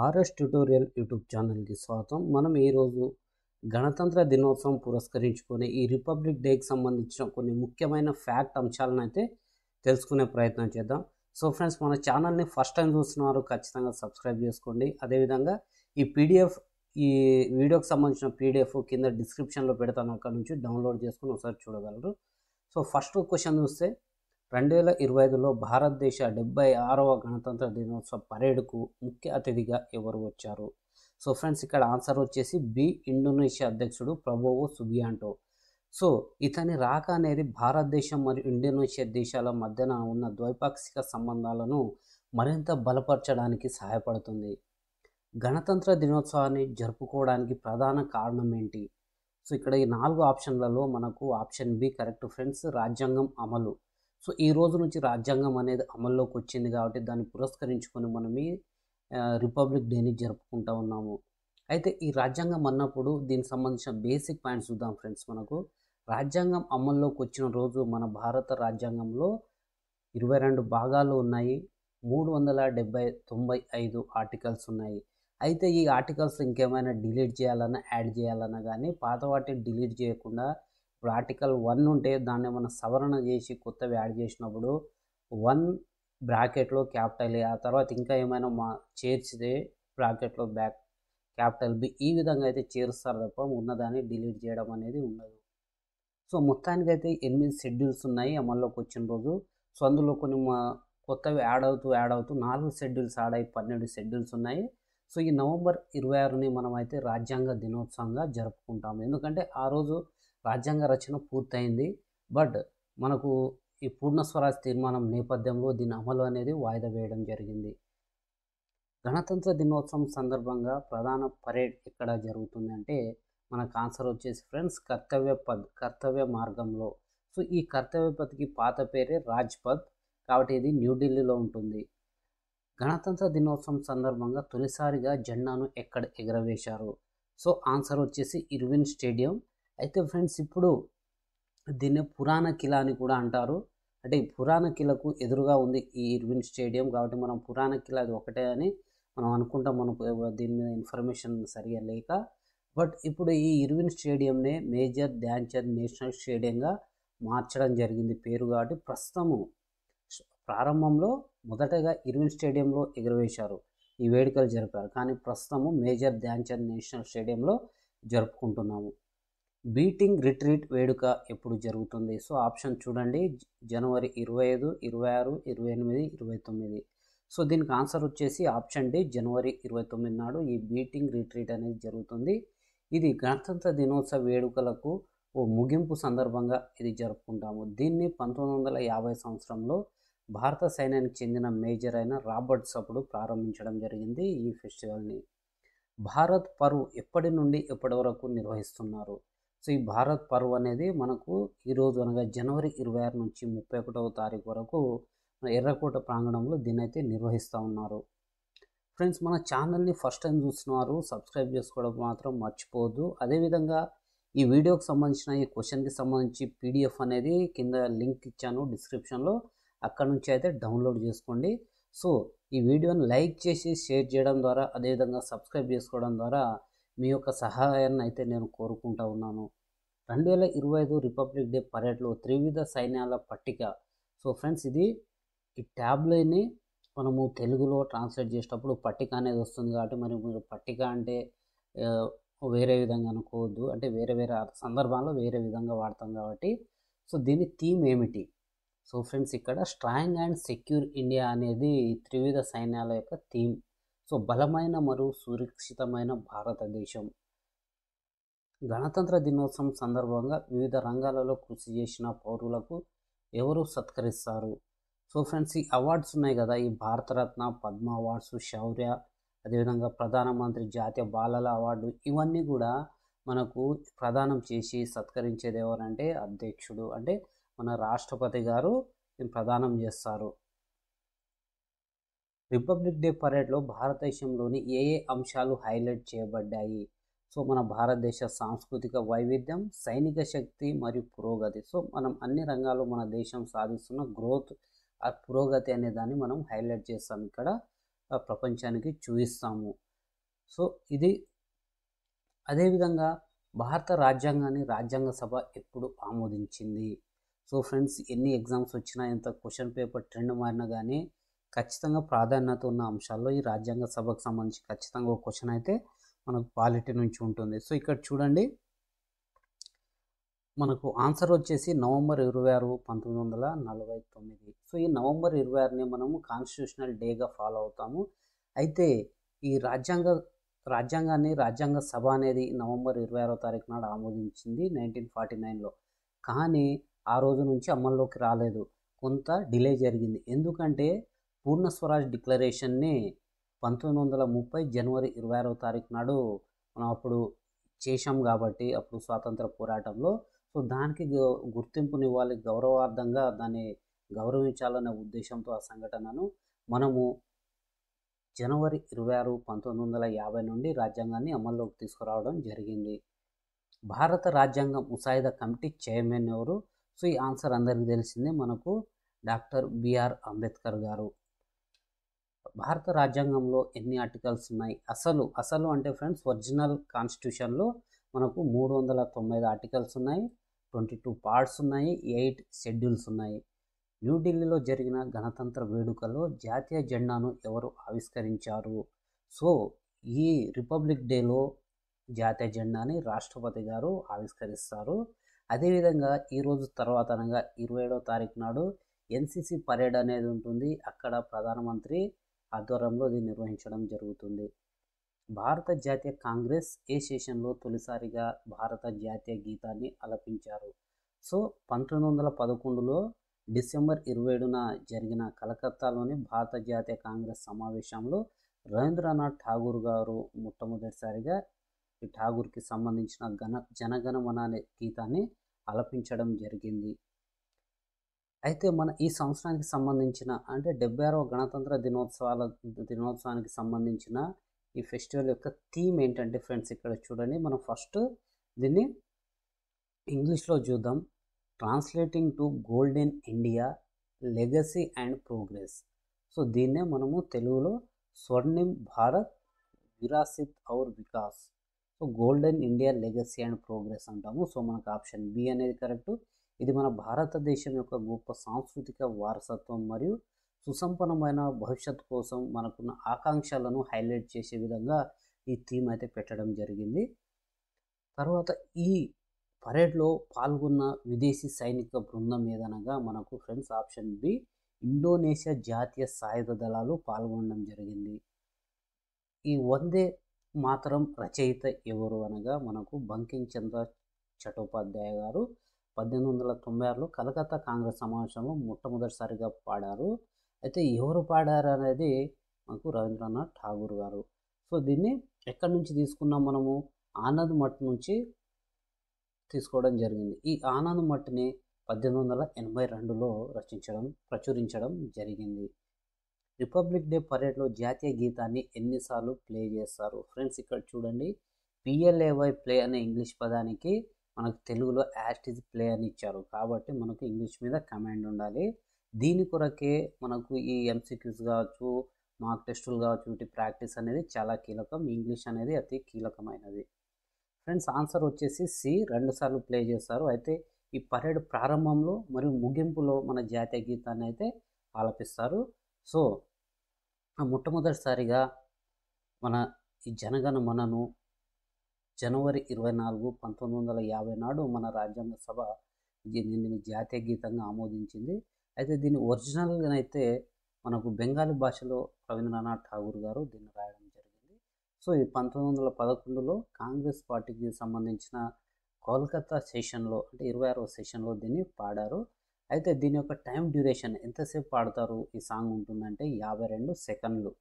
RS tutorial YouTube ఛానల్కి స్వాగతం. మనం ఈరోజు గణతంత్ర దినోత్సవం పురస్కరించుకొని ఈ రిపబ్లిక్ డేకి సంబంధించిన కొన్ని ముఖ్యమైన ఫ్యాక్ట్ అంశాలను అయితే తెలుసుకునే ప్రయత్నం చేద్దాం. సో ఫ్రెండ్స్, మన ఛానల్ని ఫస్ట్ టైం చూస్తున్నారు ఖచ్చితంగా సబ్స్క్రైబ్ చేసుకోండి. అదేవిధంగా ఈ వీడియోకి సంబంధించిన పీడిఎఫ్ కింద డిస్క్రిప్షన్లో పెడతాను, అక్కడ నుంచి డౌన్లోడ్ చేసుకుని ఒకసారి చూడగలరు. సో ఫస్ట్ క్వశ్చన్ చూస్తే 2025లో భారతదేశ 76వ గణతంత్ర దినోత్సవ పరేడ్కు ముఖ్య అతిథిగా ఎవరు వచ్చారు? సో ఫ్రెండ్స్, ఇక్కడ ఆన్సర్ వచ్చేసి బి, ఇండోనేషియా అధ్యక్షుడు ప్రబోవో సుబియాంటో. సో ఇతని రాక అనేది భారతదేశం మరియు ఇండోనేషియా దేశాల మధ్యన ఉన్న ద్వైపాక్షిక సంబంధాలను మరింత బలపరచడానికి సహాయపడుతుంది. గణతంత్ర దినోత్సవాన్ని జరుపుకోవడానికి ప్రధాన కారణం ఏంటి? సో ఇక్కడ ఈ 4 ఆప్షన్లలో మనకు ఆప్షన్ బి కరెక్ట్ ఫ్రెండ్స్, రాజ్యాంగం అమలు. సో ఈ రోజు నుంచి రాజ్యాంగం అనేది అమల్లోకి వచ్చింది కాబట్టి దాన్ని పురస్కరించుకొని మనం ఈ రిపబ్లిక్ డేని జరుపుకుంటూ ఉన్నాము. అయితే ఈ రాజ్యాంగం అన్నప్పుడు దీనికి సంబంధించిన బేసిక్ పాయింట్స్ చూద్దాం ఫ్రెండ్స్. మనకు రాజ్యాంగం అమల్లోకి వచ్చిన రోజు మన భారత రాజ్యాంగంలో 22 భాగాలు ఉన్నాయి, 395 ఆర్టికల్స్ ఉన్నాయి. అయితే ఈ ఆర్టికల్స్ ఇంకేమైనా డిలీట్ చేయాలన్నా యాడ్ చేయాలన్నా కానీ పాత వాటిని డిలీట్ చేయకుండా ఇప్పుడు ఆర్టికల్ 1 ఉంటే దాన్ని ఏమైనా సవరణ చేసి కొత్తవి యాడ్ చేసినప్పుడు 1 బ్రాకెట్లో క్యాపిటల్ ఏ, ఆ తర్వాత ఇంకా ఏమైనా చేర్చితే బ్రాకెట్లో క్యాపిటల్ బి, ఈ విధంగా అయితే చేరుస్తారు తప్ప ఉన్నదాన్ని డిలీట్ చేయడం అనేది ఉండదు. సో మొత్తానికైతే 8 షెడ్యూల్స్ ఉన్నాయి అమల్లోకి వచ్చిన రోజు. సో అందులో కొన్ని కొత్తవి యాడ్ అవుతూ 4 షెడ్యూల్స్ యాడ్ అయ్యి 12 షెడ్యూల్స్ ఉన్నాయి. సో ఈ నవంబర్ 26ని మనం అయితే రాజ్యాంగ దినోత్సవంగా జరుపుకుంటాము. ఎందుకంటే ఆ రోజు రాజ్యాంగ రచన పూర్తయింది. బట్ మనకు ఈ పూర్ణ స్వరాజ్ తీర్మానం నేపథ్యంలో దీని అమలు అనేది వాయిదా వేయడం జరిగింది. గణతంత్ర దినోత్సవం సందర్భంగా ప్రధాన పరేడ్ ఎక్కడ జరుగుతుంది అంటే మనకు ఆన్సర్ వచ్చేసి ఫ్రెండ్స్ కర్తవ్య మార్గంలో. సో ఈ కర్తవ్య పథ్కి పాత పేరే రాజ్పథ్ కాబట్టి ఇది న్యూఢిల్లీలో ఉంటుంది. గణతంత్ర దినోత్సవం సందర్భంగా తొలిసారిగా జెండాను ఎక్కడ ఎగరవేశారు? సో ఆన్సర్ వచ్చేసి ఇర్విన్ స్టేడియం. అయితే ఫ్రెండ్స్, ఇప్పుడు దీన్ని పురాణ కిలా అని కూడా అంటారు. అంటే ఈ పురాణ కిలకు ఎదురుగా ఉంది ఈ ఇర్విన్ స్టేడియం కాబట్టి మనం పురాణ కిలా అది ఒకటే అని మనం అనుకుంటాం, మనకు దీని మీద ఇన్ఫర్మేషన్ సరిగా లేక. బట్ ఇప్పుడు ఈ ఇర్విన్ స్టేడియంనే మేజర్ ధ్యాన్ చంద్ నేషనల్ స్టేడియంగా మార్చడం జరిగింది పేరు. కాబట్టి ప్రస్తుతము ప్రారంభంలో మొదటగా ఇర్విన్ స్టేడియంలో ఎగురవేశారు, ఈ వేడుకలు జరిపారు. కానీ ప్రస్తుతము మేజర్ ధ్యాన్ చంద్ నేషనల్ స్టేడియంలో జరుపుకుంటున్నాము. బీటింగ్ రిట్రీట్ వేడుక ఎప్పుడు జరుగుతుంది? సో ఆప్షన్ చూడండి, జనవరి 25, 26, 28, 29. సో దీనికి ఆన్సర్ వచ్చేసి ఆప్షన్ డి, జనవరి 29 నాడు ఈ బీటింగ్ రిట్రీట్ అనేది జరుగుతుంది. ఇది గణతంత్ర దినోత్సవ వేడుకలకు ఓ ముగింపు సందర్భంగా ఇది జరుపుకుంటాము. దీన్ని 1950 సంవత్సరంలో భారత సైన్యానికి చెందిన మేజర్ అయిన రాబర్ట్స్ అప్పుడు ప్రారంభించడం జరిగింది ఈ ఫెస్టివల్ని. భారత్ పర్వ్ ఎప్పటి నుండి ఎప్పటి వరకు నిర్వహిస్తున్నారు? సో ఈ భారత్ పర్వ్ అనేది మనకు ఈరోజు అనగా జనవరి 26 నుంచి 31వ తారీఖు వరకు ఎర్రకోట ప్రాంగణంలో దీన్ని అయితే నిర్వహిస్తూ ఉన్నారు. ఫ్రెండ్స్, మన ఛానల్ని ఫస్ట్ టైం చూస్తున్నారు, సబ్స్క్రైబ్ చేసుకోవడం మాత్రం మర్చిపోవద్దు. అదేవిధంగా ఈ వీడియోకి సంబంధించిన ఈ క్వశ్చన్కి సంబంధించి పీడిఎఫ్ అనేది కింద లింక్ ఇచ్చాను డిస్క్రిప్షన్లో, అక్కడ నుంచి అయితే డౌన్లోడ్ చేసుకోండి. సో ఈ వీడియోని లైక్ చేసి షేర్ చేయడం ద్వారా అదేవిధంగా సబ్స్క్రైబ్ చేసుకోవడం ద్వారా మీ యొక్క సహాయాన్ని అయితే నేను కోరుకుంటా ఉన్నాను. 2025 రిపబ్లిక్ డే పరేడ్లో త్రివిధ సైన్యాల పట్టిక. సో ఫ్రెండ్స్, ఈ ట్యాబ్లోని మనము తెలుగులో ట్రాన్స్లేట్ చేసేటప్పుడు పట్టిక అనేది వస్తుంది కాబట్టి మరి మీరు పట్టిక అంటే వేరే విధంగా అనుకోవద్దు, అంటే వేరే సందర్భాల్లో వేరే విధంగా వాడతాం కాబట్టి. సో దీని థీమ్ ఏమిటి? సో ఫ్రెండ్స్, ఇక్కడ స్ట్రాంగ్ అండ్ సెక్యూర్ ఇండియా అనేది త్రివిధ సైన్యాల యొక్క థీమ్. సో బలమైన మరియు సురక్షితమైన భారతదేశం. గణతంత్ర దినోత్సవం సందర్భంగా వివిధ రంగాలలో కృషి చేసిన పౌరులకు ఎవరు సత్కరిస్తారు? సో ఫ్రెండ్స్, ఈ అవార్డ్స్ ఉన్నాయి కదా, ఈ భారతరత్న, పద్మ అవార్డ్స్, శౌర్య, అదేవిధంగా ప్రధానమంత్రి జాతీయ బాలల అవార్డు, ఇవన్నీ కూడా మనకు ప్రదానం చేసి సత్కరించేది ఎవరంటే అధ్యక్షుడు, అంటే మన రాష్ట్రపతి గారు ప్రదానం చేస్తారు. రిపబ్లిక్ డే పరేడ్లో భారతదేశంలోని ఏ అంశాలు హైలైట్ చేయబడ్డాయి? సో మన భారతదేశ సాంస్కృతిక వైవిధ్యం, సైనిక శక్తి మరియు పురోగతి. సో మనం అన్ని రంగాల్లో మన దేశం సాధిస్తున్న గ్రోత్, ఆ పురోగతి అనే దాన్ని మనం హైలైట్ చేస్తాం, ఇక్కడ ప్రపంచానికి చూపిస్తాము. సో ఇది అదేవిధంగా భారత రాజ్యాంగాన్ని రాజ్యాంగ సభ ఎప్పుడు ఆమోదించింది? సో ఫ్రెండ్స్, ఎన్ని ఎగ్జామ్స్ వచ్చినా, ఎంత క్వశ్చన్ పేపర్ ట్రెండ్ మారినా కానీ ఖచ్చితంగా ప్రాధాన్యత ఉన్న అంశాల్లో ఈ రాజ్యాంగ సభకు సంబంధించి ఖచ్చితంగా ఒక క్వశ్చన్ అయితే మనకు పాలిటీ నుంచి ఉంటుంది. సో ఇక్కడ చూడండి, మనకు ఆన్సర్ వచ్చేసి నవంబర్ 26, 1949. సో ఈ నవంబర్ 26ని మనము కాన్స్టిట్యూషనల్ డేగా ఫాలో అవుతాము. అయితే ఈ రాజ్యాంగాన్ని రాజ్యాంగ సభ అనేది నవంబర్ 26వ తారీఖు నాడు ఆమోదించింది 1949లో. కానీ ఆ రోజు నుంచి అమల్లోకి రాలేదు, కొంత డిలే జరిగింది. ఎందుకంటే పూర్ణ స్వరాజ్ డిక్లరేషన్ని 1930 జనవరి 26వ తారీఖు నాడు మనం అప్పుడు చేశాం కాబట్టి, అప్పుడు స్వాతంత్ర పోరాటంలో. సో దానికి గుర్తింపునివ్వాలి, గౌరవార్థంగా దాన్ని గౌరవించాలనే ఉద్దేశంతో ఆ సంఘటనను మనము జనవరి 26, 1950 నుండి రాజ్యాంగాన్ని అమల్లోకి తీసుకురావడం జరిగింది. భారత రాజ్యాంగం ముసాయిదా కమిటీ చైర్మన్ ఎవరు? సో ఈ ఆన్సర్ అందరికీ తెలిసిందే, మనకు డాక్టర్ బిఆర్ అంబేద్కర్ గారు. భారత రాజ్యాంగంలో ఎన్ని ఆర్టికల్స్ ఉన్నాయి? అసలు అంటే ఫ్రెండ్స్, ఒరిజినల్ కాన్స్టిట్యూషన్లో మనకు 395 ఆర్టికల్స్ ఉన్నాయి, 22 పార్ట్స్ ఉన్నాయి, 8 షెడ్యూల్స్ ఉన్నాయి. న్యూఢిల్లీలో జరిగిన గణతంత్ర వేడుకలో జాతీయ జెండాను ఎవరు ఆవిష్కరించారు? సో ఈ రిపబ్లిక్ డేలో జాతీయ జెండాని రాష్ట్రపతి గారు ఆవిష్కరిస్తారు. అదేవిధంగా ఈరోజు తర్వాత అనగా 27వ తారీఖు నాడు ఎన్సిసి పరేడ్ అనేది ఉంటుంది. అక్కడ ప్రధానమంత్రి ఆధ్వర్యంలో ఇది నిర్వహించడం జరుగుతుంది. భారత జాతీయ కాంగ్రెస్ ఏ సెషన్లో తొలిసారిగా భారత జాతీయ గీతాన్ని ఆలపించారు? సో 1911లో డిసెంబర్ 27న జరిగిన కలకత్తాలోని భారత జాతీయ కాంగ్రెస్ సమావేశంలో రవీంద్రనాథ్ ఠాగూర్ గారు మొట్టమొదటిసారిగా ఈ ఠాగూర్కి సంబంధించిన జనగణమన అనే గీతాన్ని ఆలపించడం జరిగింది. అయితే మన ఈ సంవత్సరానికి సంబంధించిన అంటే 76వ గణతంత్ర దినోత్సవానికి సంబంధించిన ఈ ఫెస్టివల్ యొక్క థీమ్ ఏంటంటే ఫ్రెండ్స్, ఇక్కడ చూడండి, మనం ఫస్ట్ దీన్ని ఇంగ్లీష్లో చూద్దాం. Translating to golden India legacy and progress. So దీన్నే మనము తెలుగులో స్వర్ణిం భారత్ విరాసిత్ ఔర్ వికాస్, so golden India legacy and progress అంటాము. సో మనకు ఆప్షన్ బి అనేది కరెక్ట్. ఇది మన భారతదేశం యొక్క గొప్ప సాంస్కృతిక వారసత్వం మరియు సుసంపన్నమైన భవిష్యత్తు కోసం మనకున్న ఆకాంక్షలను హైలైట్ చేసే విధంగా ఈ థీమ్ అయితే పెట్టడం జరిగింది. తర్వాత ఈ పరేడ్లో పాల్గొన్న విదేశీ సైనిక బృందం ఏదనగా మనకు ఫ్రెండ్స్ ఆప్షన్ బి ఇండోనేషియా జాతీయ సాయుధ దళాలు పాల్గొనడం జరిగింది. ఈ వందే మాతరం రచయిత ఎవరు అనగా మనకు బంకిం చంద్ర చటోపాధ్యాయ గారు 1896లో కలకత్తా కాంగ్రెస్ సమావేశంలో మొట్టమొదటిసారిగా పాడారు. అయితే ఎవరు పాడారు అనేది మనకు రవీంద్రనాథ్ ఠాగూర్ గారు. సో దీన్ని ఎక్కడి నుంచి తీసుకున్నాం మనము? ఆనంద్ మఠ్ నుంచి తీసుకోవడం జరిగింది. ఈ ఆనంద్ మఠ్ని 1882లో ప్రచురించడం జరిగింది. రిపబ్లిక్ డే పరేడ్లో జాతీయ గీతాన్ని ఎన్నిసార్లు ప్లే చేస్తారు? ఫ్రెండ్స్ ఇక్కడ చూడండి, PLAY ప్లే అనే ఇంగ్లీష్ పదానికి మనకు తెలుగులో యాస్టిజ్ ప్లే అని ఇచ్చారు కాబట్టి మనకు ఇంగ్లీష్ మీద కమాండ్ ఉండాలి. దీని కొరకే మనకు ఈ MCQs కావచ్చు, మాక్ టెస్టులు కావచ్చు, వీటి ప్రాక్టీస్ అనేది చాలా కీలకం. ఇంగ్లీష్ అనేది అతి కీలకమైనది. ఫ్రెండ్స్ ఆన్సర్ వచ్చేసి సి, 2 సార్లు ప్లే చేస్తారు. అయితే ఈ పరేడ్ ప్రారంభంలో మరియు ముగింపులో మన జాతీయ గీతాన్ని అయితే ఆలపిస్తారు. సో మొట్టమొదటిసారిగా మన ఈ జనగణమనను జనవరి 24, 1950 నాడు మన రాజ్యాంగ సభ దీనిని జాతీయ గీతంగా ఆమోదించింది. అయితే దీని ఒరిజినల్గా అయితే మనకు బెంగాలీ భాషలో రవీంద్రనాథ్ ఠాగూర్ గారు దీన్ని రాయడం జరిగింది. సో ఈ 1911లో కాంగ్రెస్ పార్టీకి సంబంధించిన కోల్కతా సెషన్లో అంటే 26వ సెషన్లో దీన్ని పాడారు. అయితే దీని యొక్క టైం డ్యూరేషన్ ఎంతసేపు పాడతారు ఈ సాంగ్ ఉంటుందంటే 52 సెకండ్లు.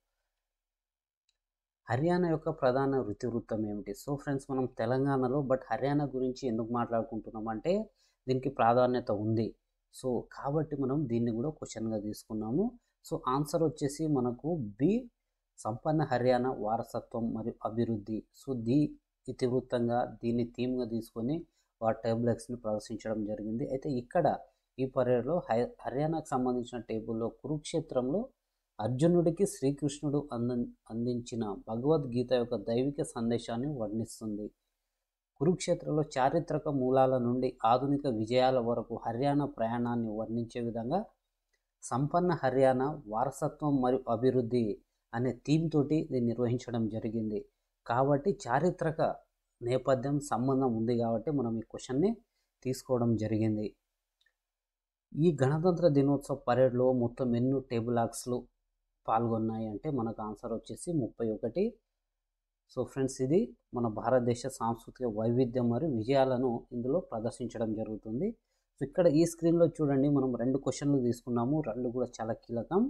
హర్యానా యొక్క ప్రధాన వృత్తివృత్తం ఏమిటి? సో ఫ్రెండ్స్ మనం తెలంగాణలో, బట్ హర్యానా గురించి ఎందుకు మాట్లాడుకుంటున్నాం అంటే దీనికి ప్రాధాన్యత ఉంది. సో కాబట్టి మనం దీన్ని కూడా క్వశ్చన్గా తీసుకున్నాము. సో ఆన్సర్ వచ్చేసి మనకు బి, సంపన్న హర్యానా వారసత్వం మరియు అభివృద్ధి. సో ఇతివృత్తంగా దీన్ని థీమ్గా తీసుకొని వారి టేబుల్స్ని ప్రదర్శించడం జరిగింది. అయితే ఇక్కడ ఈ పరేడ్లో హర్యానాకు సంబంధించిన టేబుల్లో కురుక్షేత్రంలో అర్జునుడికి శ్రీకృష్ణుడు అందించిన భగవద్గీత యొక్క దైవిక సందేశాన్ని వర్ణిస్తుంది. కురుక్షేత్రలో చారిత్రక మూలాల నుండి ఆధునిక విజయాల వరకు హర్యానా ప్రయాణాన్ని వర్ణించే విధంగా సంపన్న హర్యానా వారసత్వం మరియు అభివృద్ధి అనే థీమ్ తోటి ఇది నిర్వహించడం జరిగింది. కాబట్టి చారిత్రక నేపథ్యం సంబంధం ఉంది కాబట్టి మనం ఈ క్వశ్చన్ని తీసుకోవడం జరిగింది. ఈ గణతంత్ర దినోత్సవ పరేడ్లో మొత్తం ఎన్ని టేబుల్ ఆక్స్లు పాల్గొన్నాయి అంటే మనకు ఆన్సర్ వచ్చేసి 31. సో ఫ్రెండ్స్, ఇది మన భారతదేశ సాంస్కృతిక వైవిధ్యం మరియు విజయాలను ఇందులో ప్రదర్శించడం జరుగుతుంది. సో ఇక్కడ ఈ స్క్రీన్లో చూడండి, మనం 2 క్వశ్చన్లు తీసుకున్నాము, 2 కూడా చాలా కీలకం.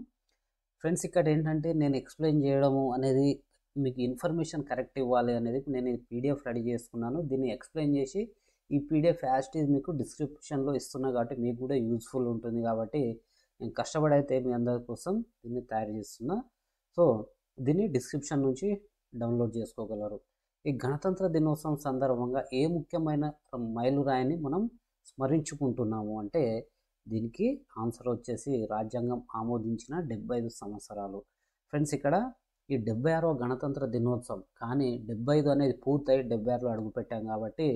ఫ్రెండ్స్, ఇక్కడ ఏంటంటే నేను ఎక్స్ప్లెయిన్ చేయడము అనేది మీకు ఇన్ఫర్మేషన్ కరెక్ట్ ఇవ్వాలి అనేది నేను ఈ పీడిఎఫ్ రెడీ చేసుకున్నాను. దీన్ని ఎక్స్ప్లెయిన్ చేసి ఈ పీడిఎఫ్ యాజ్ ఇట్ ఈజ్ మీకు డిస్క్రిప్షన్లో ఇస్తున్నా కాబట్టి మీకు కూడా యూజ్ఫుల్ ఉంటుంది. కాబట్టి నేను కష్టపడి అయితే మీ అందరి కోసం దీన్ని తయారు చేస్తున్నా. సో దీన్ని డిస్క్రిప్షన్ నుంచి డౌన్లోడ్ చేసుకోగలరు. ఈ గణతంత్ర దినోత్సవం సందర్భంగా ఏ ముఖ్యమైన మైలురాయిని మనం స్మరించుకుంటున్నాము అంటే దీనికి ఆన్సర్ వచ్చేసి రాజ్యాంగం ఆమోదించిన 75 సంవత్సరాలు. ఫ్రెండ్స్, ఇక్కడ ఈ 76వ గణతంత్ర దినోత్సవం, కానీ 75 అనేది పూర్తయి 76లో అడుగుపెట్టాం కాబట్టి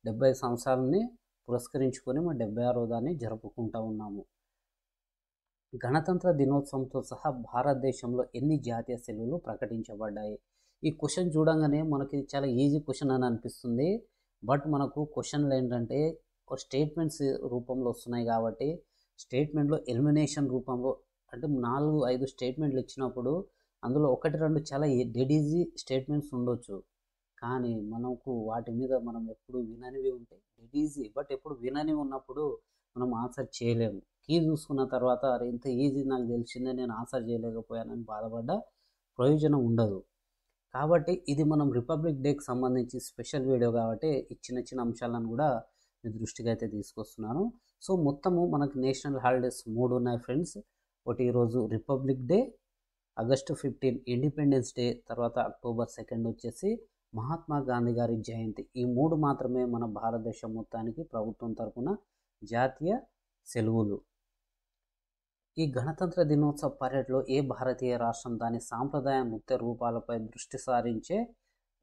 75 సంవత్సరాలని పురస్కరించుకొని మనం 76వ దాన్ని జరుపుకుంటూ ఉన్నాము. గణతంత్ర దినోత్సవంతో సహా భారతదేశంలో ఎన్ని జాతీయ సెలవులు ప్రకటించబడ్డాయి? ఈ క్వశ్చన్ చూడంగానే మనకి చాలా ఈజీ క్వశ్చన్ అని అనిపిస్తుంది. బట్ మనకు క్వశ్చన్లు ఏంటంటే స్టేట్మెంట్స్ రూపంలో వస్తున్నాయి కాబట్టి స్టేట్మెంట్లో ఎలిమినేషన్ రూపంలో అంటే 4-5 స్టేట్మెంట్లు ఇచ్చినప్పుడు అందులో 1-2 చాలా డెడ్ ఈజీ స్టేట్మెంట్స్ ఉండొచ్చు. కానీ మనకు వాటి మీద మనం ఎప్పుడు విననివి ఉంటే డెడ్ ఈజీ, బట్ ఎప్పుడు విననివి ఉన్నప్పుడు మనం ఆన్సర్ చేయలేము. కీ చూసుకున్న తర్వాత అరే ఇంత ఈజీ నాకు తెలిసిందే నేను ఆన్సర్ చేయలేకపోయానని బాధపడ్డ ప్రయోజనం ఉండదు. కాబట్టి ఇది మనం రిపబ్లిక్ డేకి సంబంధించి స్పెషల్ వీడియో కాబట్టి ఈ చిన్న చిన్న అంశాలను కూడా మీ దృష్టికి అయితే తీసుకొస్తున్నాను. సో మొత్తము మనకు నేషనల్ హాలిడేస్ 3 ఉన్నాయి ఫ్రెండ్స్. ఒకటి ఈరోజు republic day, August 15 independence day, తర్వాత అక్టోబర్ 2 వచ్చేసి మహాత్మా గాంధీ గారి జయంతి. ఈ 3 మాత్రమే మన భారతదేశం మొత్తానికి ప్రభుత్వం తరఫున జాతీయ సెలవులు. ఈ గణతంత్ర దినోత్సవ పరేడ్లో ఏ భారతీయ రాష్ట్రం దాని సాంప్రదాయ నృత్య రూపాలపై దృష్టి సారించే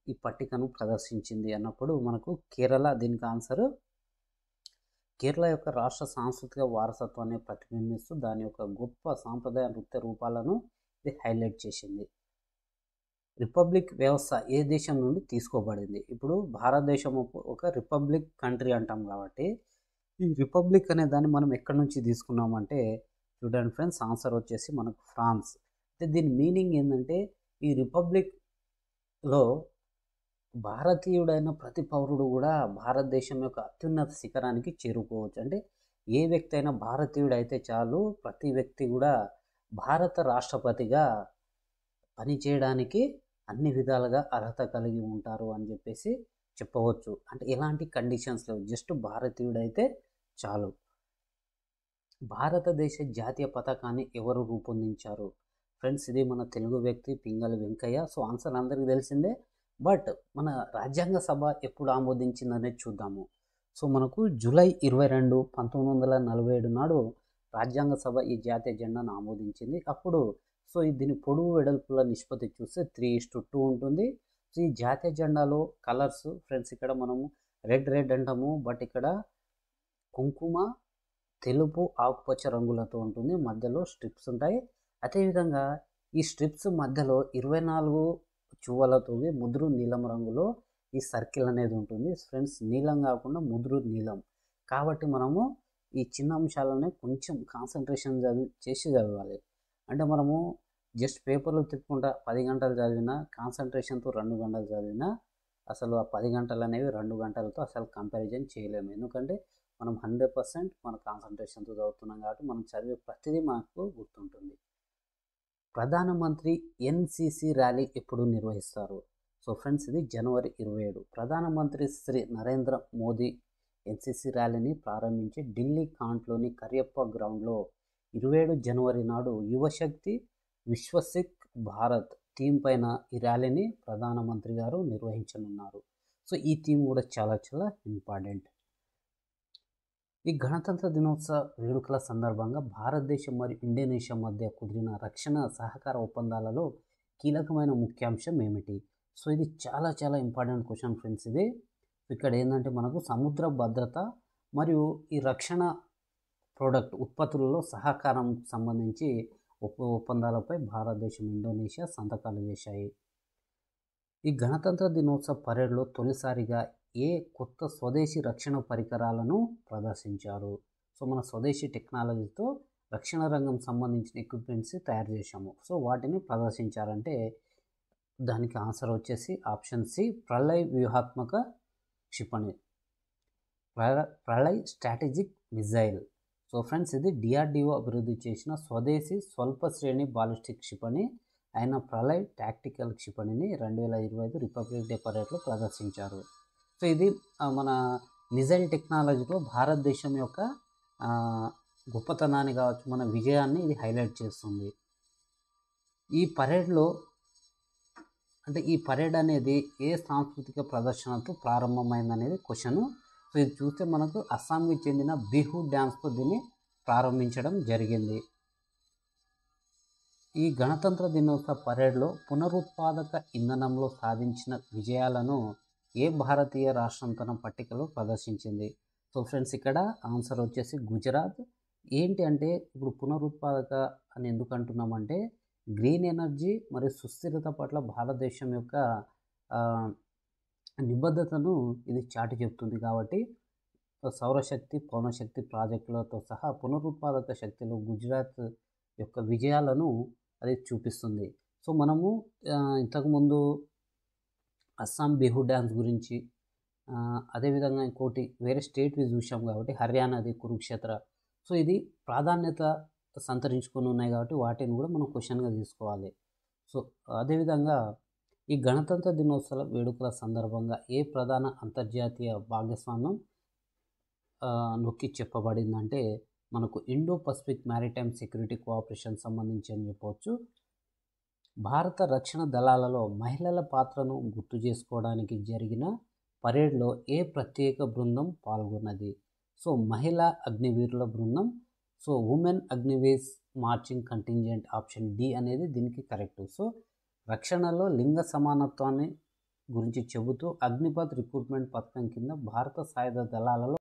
ఈ పట్టికను ప్రదర్శించింది అన్నప్పుడు మనకు కేరళ దీనికి ఆన్సర్. కేరళ యొక్క రాష్ట్ర సాంస్కృతిక వారసత్వాన్ని ప్రతిబింబిస్తూ దాని యొక్క గొప్ప సాంప్రదాయ నృత్య రూపాలను ఇది హైలైట్ చేసింది. రిపబ్లిక్ వ్యవస్థ ఏ దేశం నుండి తీసుకోబడింది? ఇప్పుడు భారతదేశం ఒక రిపబ్లిక్ కంట్రీ అంటాం కాబట్టి ఈ రిపబ్లిక్ అనే దాన్ని మనం ఎక్కడి నుంచి తీసుకున్నామంటే చూడండి ఫ్రెండ్స్, ఆన్సర్ వచ్చేసి మనకు ఫ్రాన్స్. అంటే దీని మీనింగ్ ఏంటంటే ఈ రిపబ్లిక్లో భారతీయుడైన ప్రతి పౌరుడు కూడా భారతదేశం యొక్క అత్యున్నత శిఖరానికి చేరుకోవచ్చు. అంటే ఏ వ్యక్తి అయినా భారతీయుడైతే చాలు, ప్రతి వ్యక్తి కూడా భారత రాష్ట్రపతిగా పనిచేయడానికి అన్ని విధాలుగా అర్హత కలిగి ఉంటారు అని చెప్పేసి చెప్పవచ్చు. అంటే ఎలాంటి కండిషన్స్ లేవు, జస్ట్ భారతీయుడైతే చాలు. భారతదేశ జాతీయ పతాకాన్ని ఎవరు రూపొందించారు? ఫ్రెండ్స్, ఇది మన తెలుగు వ్యక్తి పింగళి వెంకయ్య. సో ఆన్సర్ అందరికీ తెలిసిందే. బట్ మన రాజ్యాంగ సభ ఎప్పుడు ఆమోదించిందనేది చూద్దాము. సో మనకు జూలై 22, 1947 నాడు రాజ్యాంగ సభ ఈ జాతీయ జెండాను ఆమోదించింది. అప్పుడు సో దీని పొడవు వెడల్పుల నిష్పత్తి చూస్తే 3:2 ఉంటుంది. సో ఈ జాతీయ జెండాలో కలర్స్ ఫ్రెండ్స్, ఇక్కడ మనము రెడ్ అంటాము, బట్ ఇక్కడ కుంకుమ, తెలుపు, ఆకుపచ్చ రంగులతో ఉంటుంది. మధ్యలో స్ట్రిప్స్ ఉంటాయి. అదేవిధంగా ఈ స్ట్రిప్స్ మధ్యలో 24 చువ్వలతో ముదురు నీలం రంగులో ఈ సర్కిల్ అనేది ఉంటుంది. ఫ్రెండ్స్, నీలం కాకుండా ముదురు నీలం కాబట్టి మనము ఈ చిన్న అంశాలనే కొంచెం కాన్సన్ట్రేషన్ చేసి చదవాలి. అంటే మనము జస్ట్ పేపర్లు తిప్పుకుంటా 10 గంటలు చదివినా, కాన్సన్ట్రేషన్తో 2 గంటలు చదివినా అసలు ఆ 10 గంటలు అనేవి 2 గంటలతో అసలు కంపారిజన్ చేయలేము. ఎందుకంటే మనం 100% మన కాన్సన్ట్రేషన్తో చదువుతున్నాం కాబట్టి మనం చదివే ప్రతిదీ మనకు గుర్తుంటుంది. ప్రధానమంత్రి ఎన్సిసి ర్యాలీ ఎప్పుడు నిర్వహిస్తారు? సో ఫ్రెండ్స్, ఇది జనవరి 27. ప్రధానమంత్రి శ్రీ నరేంద్ర మోదీ ఎన్సిసి ర్యాలీని ప్రారంభించి ఢిల్లీ కాంట్లోని కరియప్ప గ్రౌండ్లో 27 జనవరి నాడు యువశక్తి విశ్వసిక్ భారత్ థీమ్ పైన ఈ ర్యాలీని ప్రధానమంత్రి గారు నిర్వహించనున్నారు. సో ఈ థీమ్ కూడా చాలా చాలా ఇంపార్టెంట్. ఈ గణతంత్ర దినోత్సవ వేడుకల సందర్భంగా భారతదేశం మరియు ఇండోనేషియా మధ్య కుదిరిన రక్షణ సహకార ఒప్పందాలలో కీలకమైన ముఖ్యాంశం ఏమిటి? సో ఇది చాలా చాలా ఇంపార్టెంట్ క్వశ్చన్ ఫ్రెండ్స్ ఇది. ఇక్కడ ఏంటంటే మనకు సముద్ర భద్రత మరియు ఈ రక్షణ ఉత్పత్తులలో సహకారం సంబంధించి ఒప్పందాలపై భారతదేశం, ఇండోనేషియా సంతకాలు చేశాయి. ఈ గణతంత్ర దినోత్సవ పరేడ్లో తొలిసారిగా కొత్త స్వదేశీ రక్షణ పరికరాలను ప్రదర్శించారు? సో మన స్వదేశీ టెక్నాలజీతో రక్షణ రంగం సంబంధించిన ఎక్విప్మెంట్స్ తయారు చేశాము. సో వాటిని ప్రదర్శించారంటే దానికి ఆన్సర్ వచ్చేసి ఆప్షన్ సి, ప్రళయ్ వ్యూహాత్మక క్షిపణి, Pralay strategic missile. So friends ఇది డిఆర్డిఓ అభివృద్ధి చేసిన స్వదేశీ స్వల్ప శ్రేణి బాలిస్టిక్ క్షిపణి అయిన ప్రళయ్ టాక్టికల్ క్షిపణిని 2025 రిపబ్లిక్ డే పరేడ్లో ప్రదర్శించారు. సో ఇది మన మిజైల్ టెక్నాలజీలో భారతదేశం యొక్క గొప్పతనాన్ని కావచ్చు, మన విజయాన్ని ఇది హైలైట్ చేస్తుంది. ఈ పరేడ్లో ఈ పరేడ్ అనేది ఏ సాంస్కృతిక ప్రదర్శనతో ప్రారంభమైందనేది క్వశ్చన్. సో ఇది చూస్తే మనకు అస్సాంకి చెందిన బిహు డ్యాన్స్తో దీన్ని ప్రారంభించడం జరిగింది. ఈ గణతంత్ర దినోత్సవ పరేడ్లో పునరుత్పాదక ఇంధనంలో సాధించిన విజయాలను ఏ భారతీయ రాష్ట్రం తన పట్టికలో ప్రదర్శించింది? సో ఫ్రెండ్స్ ఇక్కడ ఆన్సర్ వచ్చేసి గుజరాత్. ఏంటి అంటే ఇప్పుడు పునరుత్పాదక అని ఎందుకు అంటున్నామంటే గ్రీన్ ఎనర్జీ మరియు సుస్థిరత పట్ల భారతదేశం యొక్క నిబద్ధతను ఇది చాటి చెప్తుంది. కాబట్టి సౌరశక్తి, పవనశక్తి ప్రాజెక్టులతో సహా పునరుత్పాదక శక్తిలో గుజరాత్ యొక్క విజయాలను అది చూపిస్తుంది. సో మనము ఇంతకుముందు అస్సాం బిహు డ్యాన్స్ గురించి, అదేవిధంగా ఇంకోటి వేరే స్టేట్వి చూసాం కాబట్టి హర్యానాది కురుక్షేత్ర. సో ఇది ప్రాధాన్యత సంతరించుకొని ఉన్నాయి కాబట్టి వాటిని కూడా మనం క్వశ్చన్గా తీసుకోవాలి. సో అదేవిధంగా ఈ గణతంత్ర దినోత్సవ వేడుకల సందర్భంగా ఏ ప్రధాన అంతర్జాతీయ భాగస్వామ్యం నొక్కి చెప్పబడిందంటే మనకు Indo Pacific maritime security cooperation సంబంధించి అని చెప్పవచ్చు. భారత రక్షణ దళాలలో మహిళల పాత్రను గుర్తు చేసుకోవడానికి జరిగిన పరేడ్లో ఏ ప్రత్యేక బృందం పాల్గొన్నది? సో మహిళా అగ్నివీరుల బృందం. So women Agniveers marching contingent, option D అనేది దీనికి కరెక్ట్. సో రక్షణలో లింగ సమానత్వాన్ని గురించి చెబుతూ అగ్నిపథ్ రిక్రూట్మెంట్ పథకం కింద భారత సాయుధ దళాలలో